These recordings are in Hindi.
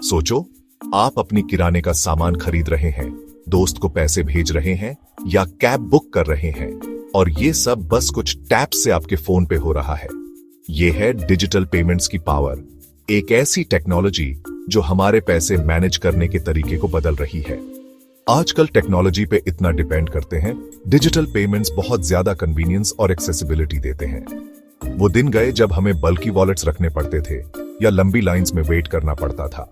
सोचो, आप अपनी किराने का सामान खरीद रहे हैं, दोस्त को पैसे भेज रहे हैं या कैब बुक कर रहे हैं, और ये सब बस कुछ टैप से आपके फोन पे हो रहा है। ये है डिजिटल पेमेंट्स की पावर, एक ऐसी टेक्नोलॉजी जो हमारे पैसे मैनेज करने के तरीके को बदल रही है। आजकल टेक्नोलॉजी पे इतना डिपेंड करते हैं, डिजिटल पेमेंट्स बहुत ज्यादा कन्वीनियंस और एक्सेसिबिलिटी देते हैं। वो दिन गए जब हमें बल्कि वॉलेट्स रखने पड़ते थे या लंबी लाइंस में वेट करना पड़ता था।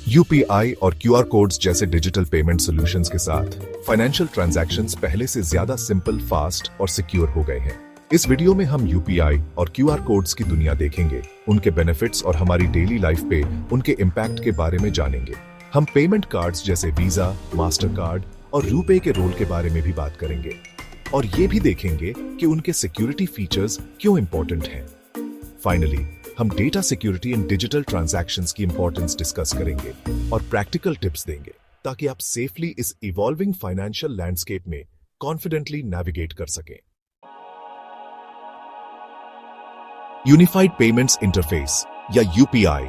यूपीआई और क्यूआर कोड्स जैसे डिजिटल पेमेंट सॉल्यूशंस के साथ फाइनेंशियल ट्रांजैक्शंस पहले से ज्यादा सिंपल, फास्ट और सिक्योर हो गए हैं। इस वीडियो में हम यूपीआई और क्यूआर कोड्स की दुनिया देखेंगे, उनके बेनिफिट्स और हमारी डेली लाइफ पे उनके इम्पैक्ट के बारे में जानेंगे। हम पेमेंट कार्ड्स जैसे वीजा, मास्टर कार्ड और रूपे के रोल के बारे में भी बात करेंगे, और ये भी देखेंगे कि उनके सिक्योरिटी फीचर्स क्यों इंपॉर्टेंट हैं। फाइनली हम data security in digital transactions की इंपॉर्टेंस डिस्कस करेंगे और प्रैक्टिकल टिप्स देंगे ताकि आप सेफली इस इवॉल्विंग फाइनेंशियल लैंडस्केप में कॉन्फिडेंटली नेविगेट कर सकें। यूनिफाइड पेमेंट्स इंटरफेस या यूपीआई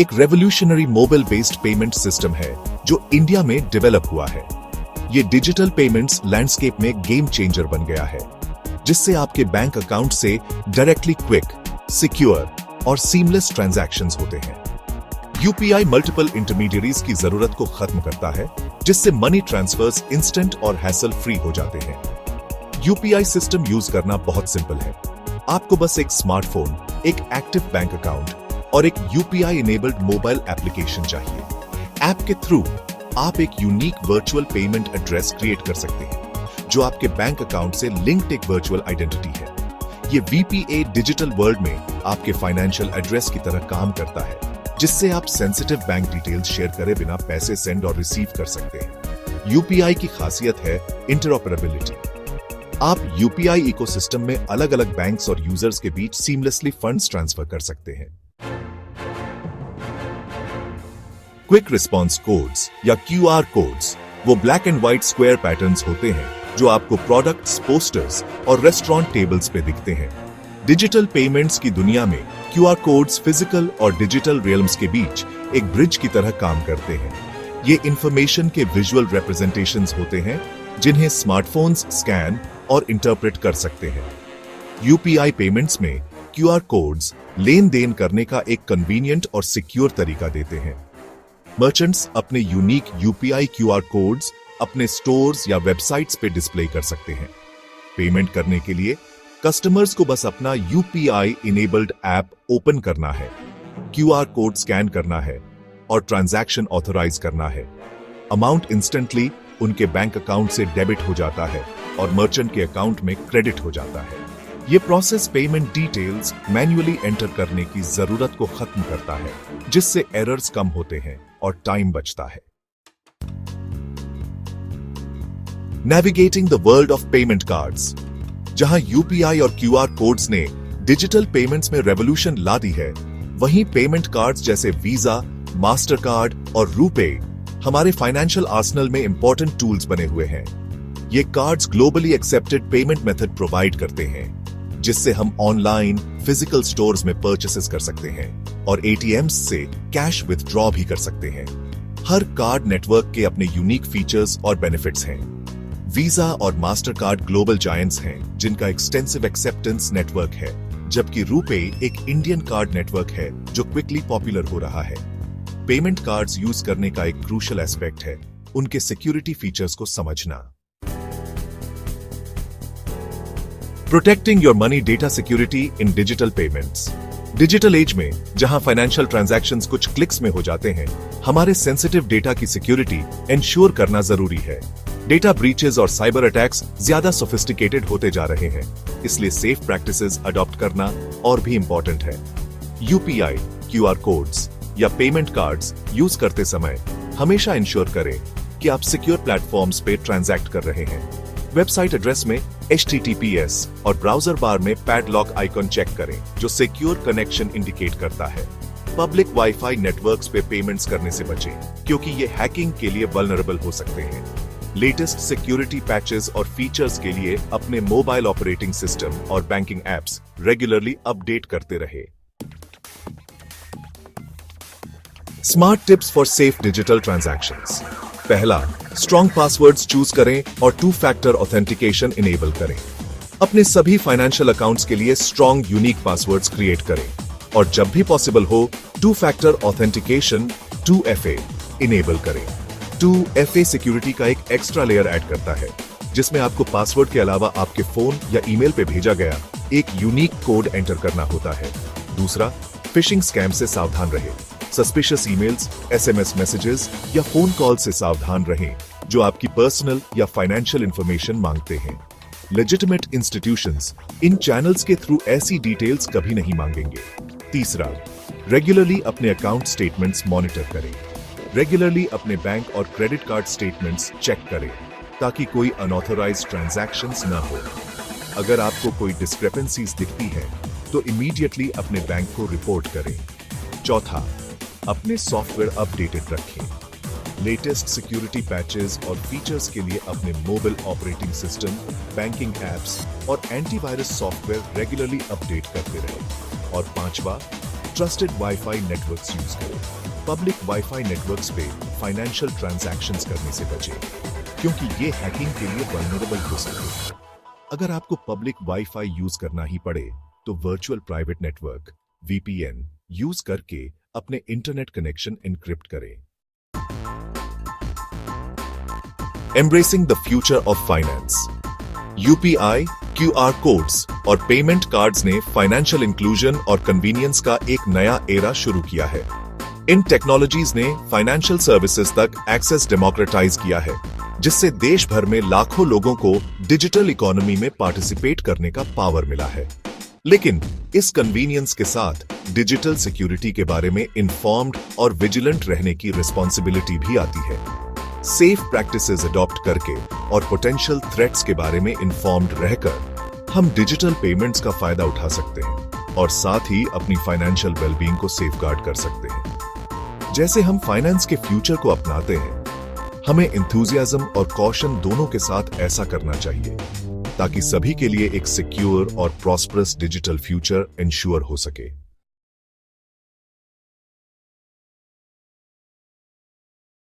एक revolutionary mobile based payment system है जो इंडिया में डेवलप हुआ है। ये डिजिटल पेमेंट्स लैंडस्केप में गेम चेंजर बन गया है, जिससे आपके बैंक अकाउंट से डायरेक्टली क्विक, सिक्योर और सीमलेस ट्रांजैक्शंस होते हैं। यूपीआई मल्टीपल इंटरमीडियरीज की जरूरत को खत्म करता है, जिससे मनी ट्रांसफर्स इंस्टेंट और हैसल फ्री हो जाते हैं। यूपीआई सिस्टम यूज करना बहुत सिंपल है। आपको बस एक स्मार्टफोन, एक एक्टिव बैंक अकाउंट और एक यूपीआई इनेबल्ड मोबाइल एप्लीकेशन चाहिए। ऐप के थ्रू आप एक unique virtual payment address create कर सकते हैं, जो आपके बैंक अकाउंट से लिंक्ड एक वर्चुअल आइडेंटिटी है। ये वीपीए डिजिटल वर्ल्ड में आपके फाइनेंशियल एड्रेस की तरह काम करता है, जिससे आप सेंसिटिव बैंक डिटेल्स शेयर करे बिना पैसे सेंड और रिसीव कर सकते हैं। यूपीआई की खासियत है इंटरऑपरेबिलिटी। आप यूपीआई इकोसिस्टम में अलग अलग बैंक्स और यूजर्स के बीच सीमलेसली फंड्स ट्रांसफर कर सकते हैं। क्विक रिस्पॉन्स कोड्स या क्यूआर कोड्स वो black and white square patterns होते हैं जो आपको प्रोडक्ट्स, पोस्टर्स और रेस्टोरेंट टेबल्स पे दिखते हैं। डिजिटल पेमेंट्स की दुनिया में क्यूआर कोड्स फिजिकल और डिजिटल रियल्म्स के बीच एक ब्रिज की तरह काम करते हैं। ये इंफॉर्मेशन के विजुअल रिप्रेजेंटेशंस होते हैं जिन्हें स्मार्टफोन्स स्कैन और इंटरप्रेट कर सकते हैं। यूपीआई पेमेंट्स में क्यूआर कोड्स लेन देन करने का एक कन्वीनियंट और सिक्योर तरीका देते हैं। मर्चेंट्स अपने यूनिक यूपीआई क्यूआर कोड्स अपने स्टोर्स या वेबसाइट्स पे डिस्प्ले कर सकते हैं। पेमेंट करने के लिए कस्टमर्स को बस अपना यूपीआई इनेबल्ड ऐप ओपन करना है, क्यूआर कोड स्कैन करना है और ट्रांजैक्शन ऑथराइज करना है। अमाउंट इंस्टेंटली उनके बैंक अकाउंट से डेबिट हो जाता है और मर्चेंट के अकाउंट में क्रेडिट हो जाता है। ये process payment details manually enter करने की जरूरत को खत्म करता है, जिससे एरर्स कम होते हैं और टाइम बचता है। Navigating the world of payment cards, जहां यूपीआई और क्यूआर कोड्स ने डिजिटल पेमेंट्स में रेवोल्यूशन ला दी है, वहीं पेमेंट कार्ड्स जैसे वीजा, मास्टर कार्ड और रूपे हमारे फाइनेंशियल आर्सेनल में इंपॉर्टेंट टूल्स बने हुए हैं। ये cards globally accepted payment method provide करते हैं, जिससे हम ऑनलाइन, फिजिकल स्टोर्स में परचेसेस कर सकते हैं और एटीएम्स से कैश विथड्रॉ भी कर सकते हैं। हर कार्ड नेटवर्क के अपने यूनिक फीचर्स और बेनिफिट्स हैं। वीजा और मास्टर कार्ड ग्लोबल जायंट्स हैं, जिनका एक्सटेंसिव एक्सेप्टेंस नेटवर्क है, जबकि रूपे एक इंडियन कार्ड नेटवर्क है जो क्विकली पॉपुलर हो रहा है। पेमेंट कार्ड्स यूज करने का एक क्रूशियल एस्पेक्ट है उनके सिक्योरिटी फीचर्स को समझना। Protecting your money data security in digital payments. Digital age में जहां फाइनेंशियल ट्रांजैक्शंस कुछ क्लिक्स में हो जाते हैं, हमारे सेंसिटिव डेटा की सिक्योरिटी इंश्योर करना जरूरी है। डेटा ब्रीचेस और साइबर अटैक्स ज्यादा सोफिस्टिकेटेड होते जा रहे हैं, इसलिए सेफ प्रैक्टिसेस अडॉप्ट करना और भी इंपॉर्टेंट है। यूपीआई, क्यूआर कोड्स या पेमेंट कार्ड्स यूज करते समय हमेशा इंश्योर करें कि आप सिक्योर प्लेटफॉर्म्स पे ट्रांजैक्ट कर रहे हैं। वेबसाइट एड्रेस में HTTPS और ब्राउजर बार में पैडलॉक आइकॉन चेक करें, जो सिक्योर कनेक्शन इंडिकेट करता है। पब्लिक वाईफाई नेटवर्क्स पे पेमेंट्स करने से बचें, क्योंकि ये हैकिंग के लिए वल्नरेबल हो सकते हैं। लेटेस्ट सिक्योरिटी पैचेस और फीचर्स के लिए अपने मोबाइल ऑपरेटिंग सिस्टम और बैंकिंग एप्स रेगुलरली अपडेट करते रहे। Smart tips for safe digital transactions. पहला, स्ट्रॉन्ग पासवर्ड्स चूज करें और 2 फैक्टर ऑथेंटिकेशन इनेबल करें। अपने सभी फाइनेंशियल अकाउंट्स के लिए स्ट्रॉन्ग यूनिक पासवर्ड्स क्रिएट करें और जब भी पॉसिबल हो 2 फैक्टर ऑथेंटिकेशन 2FA इनेबल करें। 2FA सिक्योरिटी का एक एक्स्ट्रा लेयर ऐड करता है जिसमें आपको पासवर्ड के अलावा आपके फोन या ईमेल पे भेजा गया एक यूनिक कोड एंटर करना होता है। दूसरा, फिशिंग स्कैम से सावधान रहें। सस्पिशियस ईमेल्स, SMS मैसेजेस या फोन कॉल से सावधान रहें जो आपकी पर्सनल या फाइनेंशियल इंफॉर्मेशन मांगते हैं। लेजिटिमेट इंस्टीट्यूशंस इन चैनल्स के थ्रू ऐसी डिटेल्स कभी नहीं मांगेंगे। तीसरा, रेगुलरली अपने अकाउंट स्टेटमेंट्स मॉनिटर करें। रेगुलरली अपने बैंक और क्रेडिट कार्ड स्टेटमेंट्स चेक करें ताकि कोई अनऑथराइज्ड ट्रांजैक्शंस न हो। अगर आपको कोई डिस्क्रिपेंसीज दिखती है तो इमीडिएटली अपने बैंक को रिपोर्ट करें। चौथा, अपने सॉफ्टवेयर अपडेटेड रखें। लेटेस्ट सिक्योरिटी पैचेस और फीचर्स के लिए अपने mobile operating system, banking apps और एंटीवायरस सॉफ्टवेयर रेगुलरली अपडेट करते रहें। और पांचवा, ट्रस्टेड वाईफाई नेटवर्क्स यूज करें। पब्लिक वाईफाई नेटवर्क्स पे फाइनेंशियल ट्रांजैक्शंस करने से बचें क्योंकि ये हैकिंग के लिए वल्नरेबल हो सकते हैं। अगर आपको पब्लिक वाईफाई यूज करना ही पड़े तो virtual private network VPN use करके अपने इंटरनेट कनेक्शन एन्क्रिप्ट करें। Embracing the future of finance. UPI, QR codes और पेमेंट कार्ड्स ने फाइनेंशियल इंक्लूजन और कन्वीनियंस का एक नया एरा शुरू किया है। इन टेक्नोलॉजीज ने फाइनेंशियल सर्विसेज तक एक्सेस डेमोक्रेटाइज किया है जिससे देश भर में लाखों लोगों को डिजिटल इकोनॉमी में पार्टिसिपेट करने का पावर मिला है। लेकिन इस कन्वीनियंस के साथ डिजिटल सिक्योरिटी के बारे में इन्फॉर्म्ड और विजिलेंट रहने की रिस्पॉन्सिबिलिटी भी आती है। सेफ प्रैक्टिसेस अडॉप्ट करके और पोटेंशियल थ्रेट्स के बारे में इन्फॉर्म्ड रहकर हम डिजिटल पेमेंट्स का फायदा उठा सकते हैं और साथ ही अपनी फाइनेंशियल वेलबींग को सेफगार्ड कर सकते हैं। जैसे हम फाइनेंस के फ्यूचर को अपनाते हैं, हमें एंथुसियाज्म और कॉशन दोनों के साथ ऐसा करना चाहिए ताकि सभी के लिए एक सिक्योर और प्रॉस्परस डिजिटल फ्यूचर इंश्योर हो सके।